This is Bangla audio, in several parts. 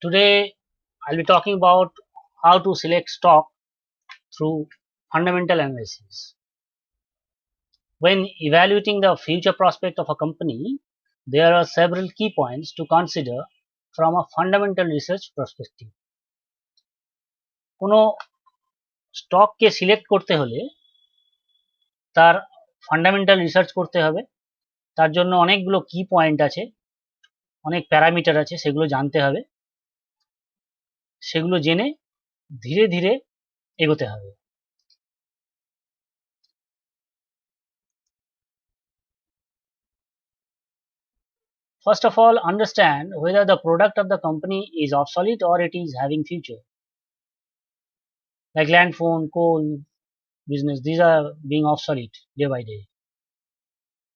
Today, I'll be talking about how to select stock through fundamental analysis. When evaluating the future prospect of a company, there are several key points to consider from a fundamental research perspective. কোনো স্টককে সিলেক্ট করতে হলে তার ফান্ডামেন্টাল রিসার্চ করতে হবে। তার জন্য অনেকগুলো কি পয়েন্ট আছে, অনেক প্যারামিটার আছে, সেগুলো জানতে হবে। সেগুলো জেনে ধীরে ধীরে এগোতে হবে। First of all, understand whether the product of the company is obsolete or it is having future. Like land phone, coal business, these are being obsolete day by day.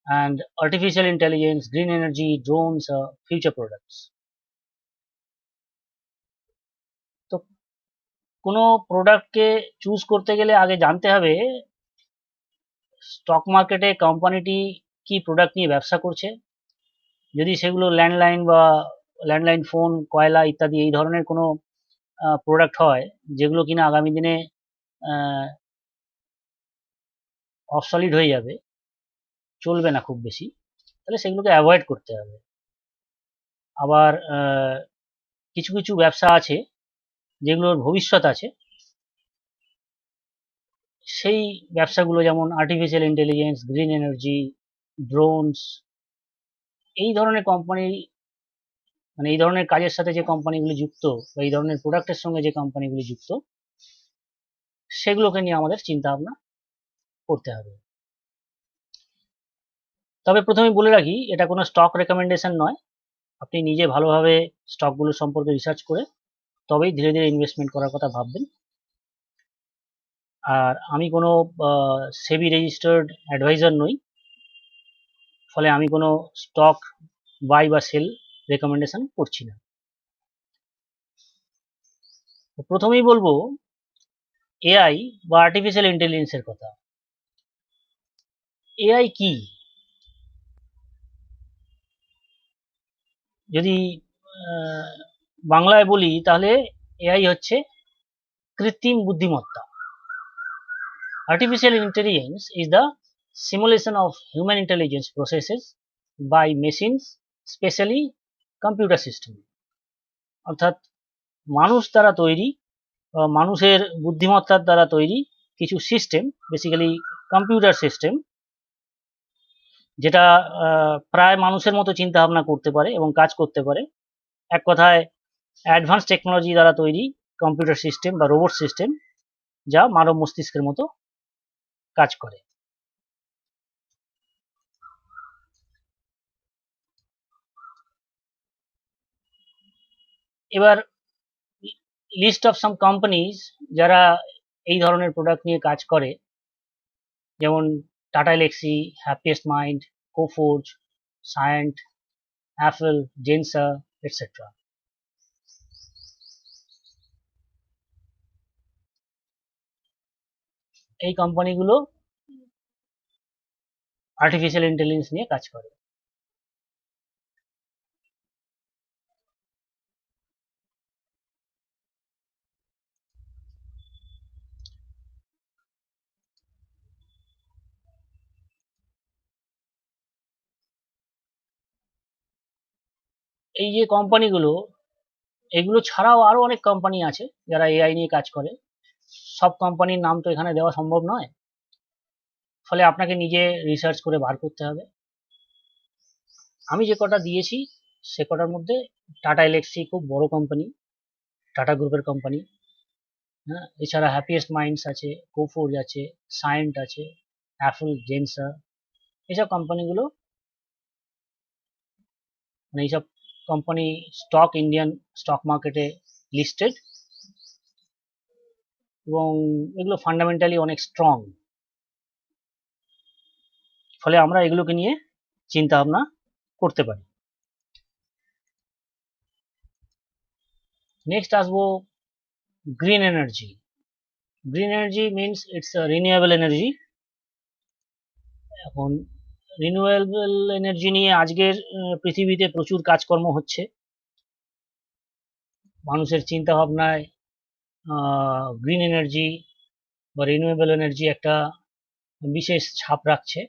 And artificial intelligence, green energy, drones are future products. তো কোনো প্রোডাক্টকে চুজ করতে গেলে আগে জানতে হবে স্টক মার্কেটে কোম্পানিটি কি প্রোডাক্ট নিয়ে ব্যবসা করছে। যদি সেগুলো ল্যান্ডলাইন ফোন, কয়লা ইত্যাদি এই ধরনের কোনো প্রোডাক্ট হয় যেগুলো কিনা আগামী দিনে অবসলিড হয়ে যাবে, চলবে না খুব বেশি, তাহলে সেগুলোকে অ্যাভয়েড করতে হবে। আবার কিছু কিছু ব্যবসা আছে যেগুলোর ভবিষ্যৎ আছে, সেই ব্যবসাগুলো যেমন artificial intelligence, green energy, drones, এই ধরনের কোম্পানি, মানে এই ধরনের কাজের সাথে যে কোম্পানিগুলি যুক্ত বা এই ধরনের প্রোডাক্টের সঙ্গে যে কোম্পানিগুলি যুক্ত, সেগুলোকে নিয়ে আমাদের চিন্তা ভাবনা করতে হবে। তবে প্রথমেই বলে রাখি, এটা কোনো স্টক রেকমেন্ডেশন নয়। আপনি নিজে ভালোভাবে স্টকগুলো সম্পর্কে রিসার্চ করে তবেই ধীরে ধীরে ইনভেস্টমেন্ট করার কথা ভাববেন। আর আমি কোনো সেবি রেজিস্টার্ড অ্যাডভাইজার নই, ফলে আমি কোনো স্টক বাই বা সেল রেকমেন্ডেশন করছি না। প্রথমেই বলবো এআই বা আর্টিফিশিয়াল ইন্টেলিজেন্সের কথা। এআই কি? যদি বাংলায় বলি তাহলে এআই হচ্ছে কৃত্রিম বুদ্ধিমত্তা। Artificial intelligence is the simulation of human intelligence processes by machines, specially computer system. অর্থাৎ মানুষ দ্বারা তৈরি, মানুষের বুদ্ধিমত্তার দ্বারা তৈরি কিছু সিস্টেম, বেসিক্যালি কম্পিউটার সিস্টেম, যেটা প্রায় মানুষের মতো চিন্তা ভাবনা করতে পারে এবং কাজ করতে পারে। এক কথায় অ্যাডভান্স টেকনোলজি দ্বারা তৈরি কম্পিউটার সিস্টেম বা রোবট সিস্টেম, যা মানব মস্তিষ্কের মতো কাজ করে। এবার লিস্ট অফ সাম কোম্পানিজ যারা এই ধরনের প্রোডাক্ট নিয়ে কাজ করে, যেমন tata Elxsi, happiest mind, Coforge, সায়েন্ট, Apple, জেনসা etcetera. এই কোম্পানিগুলো আর্টিফিশিয়াল ইন্টেলিজেন্স নিয়ে কাজ করে। এই যে কোম্পানিগুলো, এগুলো ছাড়াও আরো অনেক কোম্পানি আছে যারা এআই নিয়ে কাজ করে। সব কোম্পানির নাম তো এখানে দেওয়া সম্ভব নয়, ফলে আপনাকে নিজে রিসার্চ করে বার করতে হবে। আমি যে কটা দিয়েছি সে কটার মধ্যে টাটা এলেক্সি খুব বড় কোম্পানি, টাটা গ্রুপের কোম্পানি। হ্যাঁ, এছাড়া হ্যাপিয়েস্ট মাইন্ডস আছে, কোফোর্জ আছে, সায়েন্ট আছে, অ্যাপল, জেনসা, এইসব কোম্পানিগুলো, মানে এইসব কোম্পানি স্টক ইন্ডিয়ান স্টক মার্কেটে লিস্টেড এবং এগুলো ফান্ডামেন্টালি অনেক স্ট্রং, ফলে আমরা এগুলোকে নিয়ে চিন্তা ভাবনা করতে পারি। নেক্সট আসবো green energy. Green energy means it's renewable energy. এখন রিনিউয়েবল এনার্জি নিয়ে আজকের পৃথিবীতে প্রচুর কাজকর্ম হচ্ছে। মানুষের চিন্তা ভাবনায় গ্রিন এনার্জি বা রিনিউয়েবল এনার্জি একটা বিশেষ ছাপ রাখছে।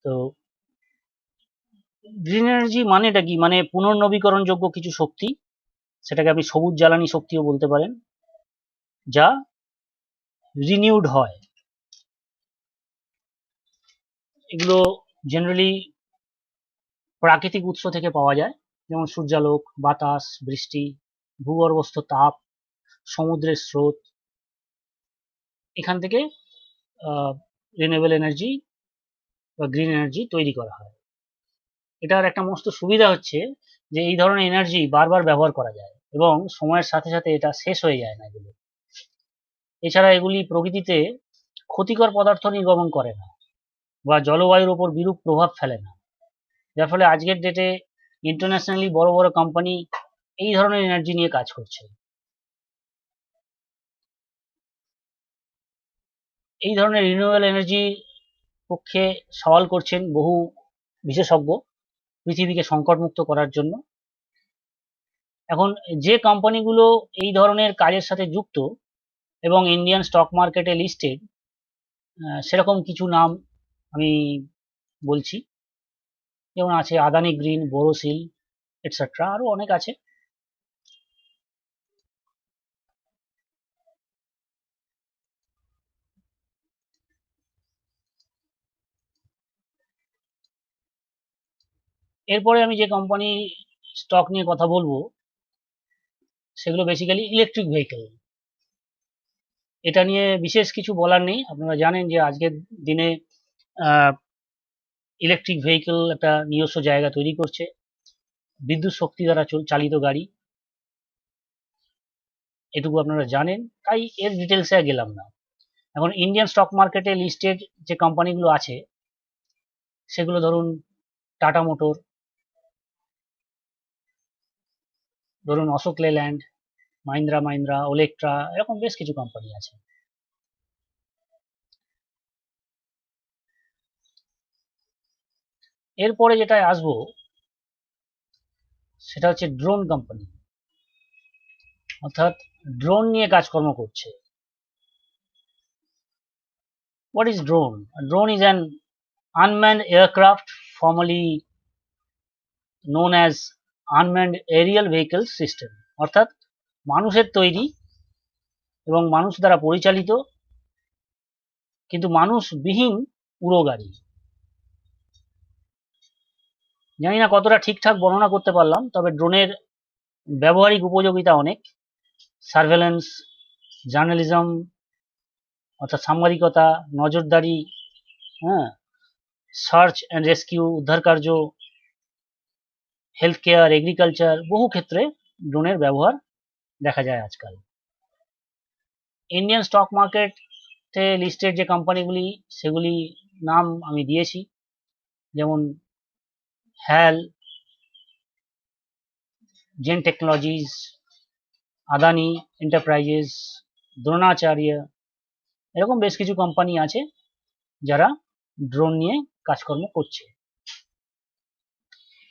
তো গ্রিন এনার্জি মানেটা কি? মানে পুনর্নবীকরণযোগ্য কিছু শক্তি, সেটাকে আপনি সবুজ জ্বালানি শক্তিও বলতে পারেন, যা রিনিউড হয়। এগুলো জেনারেলি প্রাকৃতিক উৎস থেকে পাওয়া যায়, যেমন সূর্যালোক, বাতাস, বৃষ্টি, ভূগর্ভস্থ তাপ, সমুদ্রের স্রোত। এখান থেকে রিনিউয়েবল এনার্জি বা গ্রিন এনার্জি তৈরি করা হয়। এটার একটা মস্ত সুবিধা হচ্ছে যে এই ধরনের এনার্জি বারবার ব্যবহার করা যায় এবং সময়ের সাথে সাথে এটা শেষ হয়ে যায় না এগুলো। এছাড়া এগুলি প্রকৃতিতে ক্ষতিকর পদার্থ নির্গমন করে না বা জলবায়ুর ওপর বিরূপ প্রভাব ফেলে না, যার ফলে আজকের ডেটে ইন্টারন্যাশনালি বড় বড় কোম্পানি এই ধরনের এনার্জি নিয়ে কাজ করছে। এই ধরনের রিনিউয়েবল এনার্জির পক্ষে সওয়াল করছেন বহু বিশেষজ্ঞ পৃথিবীকে সংকটমুক্ত করার জন্য। এখন যে কোম্পানিগুলো এই ধরনের কাজের সাথে যুক্ত এবং ইন্ডিয়ান স্টক মার্কেটে লিস্টেড, সেরকম কিছু নাম আমি বলছি, যেমন আছে আদানি গ্রিন, বোরোসিল, এটসেট্রা, আরও অনেক আছে। এরপরে আমি যে কোম্পানি স্টক নিয়ে কথা বলবো সেগুলো বেসিক্যালি ইলেকট্রিক ভেহিকেল। এটা নিয়ে বিশেষ কিছু বলার নেই, আপনারা জানেন যে আজকের দিনে ইলেকট্রিক ভেহিকেল একটা নিজস্ব জায়গা তৈরি করছে, বিদ্যুৎ শক্তি দ্বারা চালিত গাড়ি। এটুকু আপনারা জানেন, তাই এর ডিটেলসে গেলাম না। এখন ইন্ডিয়ান স্টক মার্কেটে লিস্টেড যে কোম্পানিগুলো আছে সেগুলো ধরুন টাটা মোটর, ধরুন অশোক লেল্যান্ড, মাহিন্দ্রা মাহিন্দ্রা, ওলেক্ট্রা, এরকম বেশ কিছু কোম্পানি আছে। এরপরে যেটায় আসবো সেটা হচ্ছে ড্রোন কোম্পানি, অর্থাৎ ড্রোন নিয়ে কাজকর্ম করছে। What is drone? A drone is an unmanned aircraft, formerly known as unmanned aerial vehicle system, অর্থাৎ মানুষের তৈরি এবং মানুষ দ্বারা পরিচালিত কিন্তু মানুষবিহীন উড়ো গাড়ি। জানি না কতটা ঠিকঠাক বর্ণনা করতে পারলাম, তবে ড্রোনের ব্যবহারিক উপযোগিতা অনেক। সার্ভেলেন্স, জার্নালিজম অর্থাৎ সাংবাদিকতা, নজরদারি, হ্যাঁ, সার্চ অ্যান্ড রেস্কিউ, উদ্ধার কার্য, হেলথ কেয়ার, এগ্রিকালচার, বহু ক্ষেত্রে ড্রোনের ব্যবহার দেখা যায় আজকাল। ইন্ডিয়ান স্টক মার্কেটে লিস্টেড যে কোম্পানিগুলি সেগুলি নাম আমি দিয়েছি, যেমন HAL, Zen Technologies, Adani Enterprises, Dronacharya, এরকম বেশ কিছু কোম্পানি আছে যারা ড্রোন নিয়ে কাজকর্ম করছে।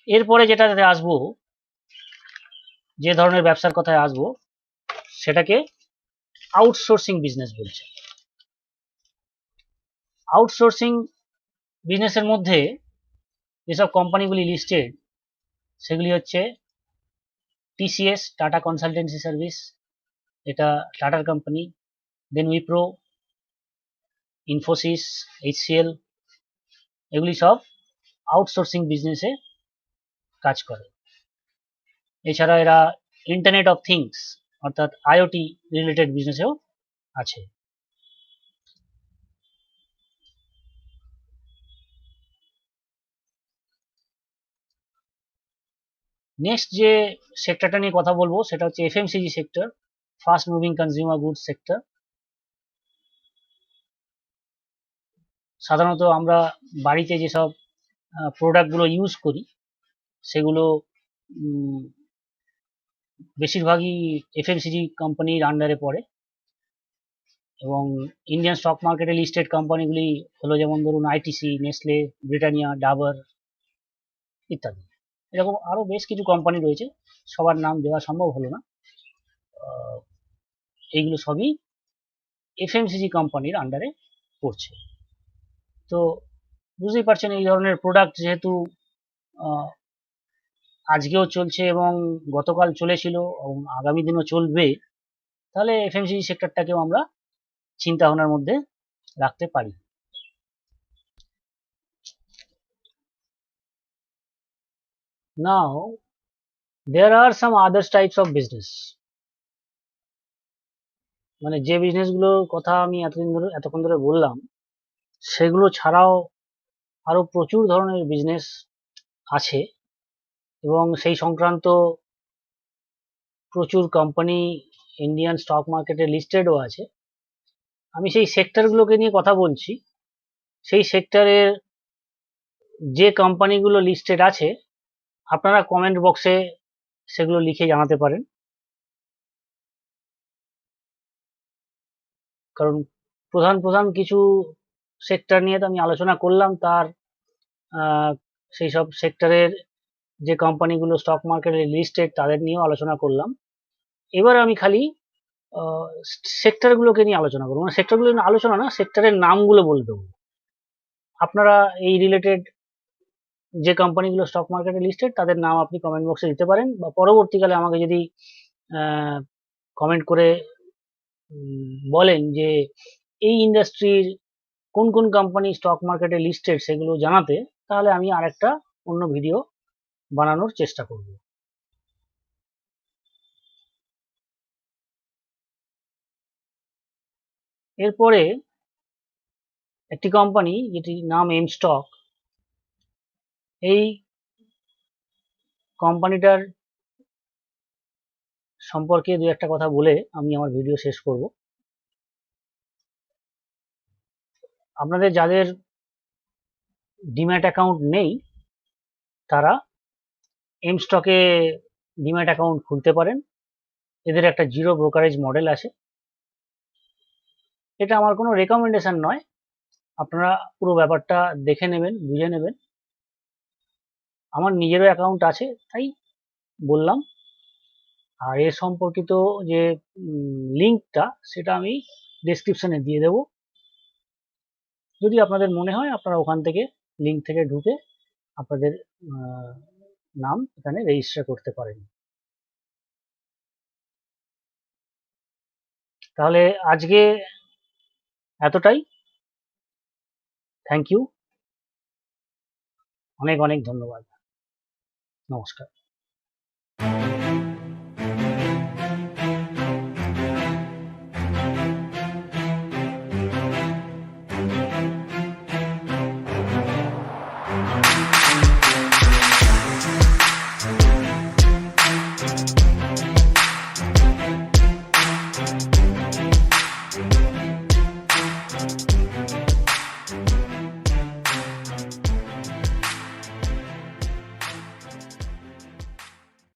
এরপরে যেটাতে আসবো, যে ধরনের ব্যবসার কথায় আসবো, সেটাকে আউটসোর্সিং বিজনেস বলছে। আউটসোর্সিং বিজনেসের মধ্যে যেসব কোম্পানিগুলি লিস্টেড সেগুলি হচ্ছে টিসিএস, টাটা কনসালটেন্সি সার্ভিস, এটা টাটার কোম্পানি। দেন উইপ্রো, ইনফোসিস, এইচসিএল, এগুলি সব আউটসোর্সিং বিজনেসে কাজ করে। এছাড়া এরা ইন্টারনেট অফ থিংস অর্থাৎ আইওটি রিলেটেড বিজনেসেও আছে। নেক্সট যে সেক্টরটা নিয়ে কথা বলবো সেটা হচ্ছে FMCG sector, fast moving consumer goods sector. সাধারণত আমরা বাড়িতে যেসব প্রোডাক্টগুলো ইউজ করি সেগুলো বেশিরভাগই এফএমসিজি কোম্পানির আন্ডারে পড়ে এবং ইন্ডিয়ান স্টক মার্কেটে লিস্টেড কোম্পানিগুলি হলো যেমন ধরুন আইটিসি, নেসলে, ব্রিটানিয়া, ডাবর ইত্যাদি। এরকম আরও বেশ কিছু কোম্পানি রয়েছে, সবার নাম দেওয়া সম্ভব হলো না। এইগুলো সবই এফএমসিজি কোম্পানির আন্ডারে পড়ছে। তো বুঝতেই পারছেন, এই ধরনের প্রোডাক্ট যেহেতু আজকেও চলছে এবং গতকাল চলেছিল এবং আগামী দিনও চলবে, তাহলে এফএমসিজি সেক্টরটাকেও আমরা চিন্তা ভাবনার মধ্যে রাখতে পারি। Now there are some other types of business, মানে যে বিজনেসগুলোর কথা আমি এতক্ষণ ধরে বললাম, সেগুলো ছাড়াও আরো প্রচুর ধরনের বিজনেস আছে এবং সেই সংক্রান্ত প্রচুর কোম্পানি ইন্ডিয়ান স্টক মার্কেটে লিস্টেডও আছে। আমি সেই সেক্টরগুলোকে নিয়ে কথা বলছি। সেই সেক্টরের যে কোম্পানিগুলো লিস্টেড আছে, আপনারা কমেন্ট বক্সে সেগুলো লিখে জানাতে পারেন, কারণ প্রধান প্রধান কিছু সেক্টর নিয়ে তো আমি আলোচনা করলাম, তার সেই সব সেক্টরের যে কোম্পানিগুলো স্টক মার্কেটে লিস্টেড তাদের নিয়েও আলোচনা করলাম। এবার আমি খালি সেক্টরগুলোকে নিয়ে আলোচনা করবো, মানে সেক্টরগুলো নিয়ে আলোচনা না, সেক্টরের নামগুলো বলে দেবো। আপনারা এই রিলেটেড যে কোম্পানিগুলো স্টক মার্কেটে লিস্টেড তাদের নাম আপনি কমেন্ট বক্সে দিতে পারেন, বা পরবর্তীকালে আমাকে যদি কমেন্ট করে বলেন যে এই ইন্ডাস্ট্রির কোন কোন কোম্পানি স্টক মার্কেটে লিস্টেড সেগুলো জানাতে, তাহলে আমি আরেকটা অন্য ভিডিও বানানোর চেষ্টা করব। এরপরে একটি কোম্পানি যেটির নাম এম স্টক, এই কোম্পানিটার সম্পর্কে দু একটা কথা বলে আমি আমার ভিডিও শেষ করব। আপনাদের যাদের ডিম্যাট অ্যাকাউন্ট নেই, তারা এম স্টকে ডিম্যাট অ্যাকাউন্ট খুলতে পারেন। এদের একটা জিরো ব্রোকারেজ মডেল আছে। এটা আমার কোনো রেকমেন্ডেশন নয়, আপনারা পুরো ব্যাপারটা দেখে নেবেন, বুঝে নেবেন। আমার নিজেরও অ্যাকাউন্ট আছে, তাই বললাম। আর এর সম্পর্কিত যে লিঙ্কটা, সেটা আমি ডেসক্রিপশনে দিয়ে দেব। যদি আপনাদের মনে হয়, আপনারা ওখান থেকে লিঙ্ক থেকে ঢুকে আপনাদের নাম এখানে রেজিস্টার করতে পারেন। তাহলে আজকে এতটাই। থ্যাংক ইউ, অনেক অনেক ধন্যবাদ, নমস্কার।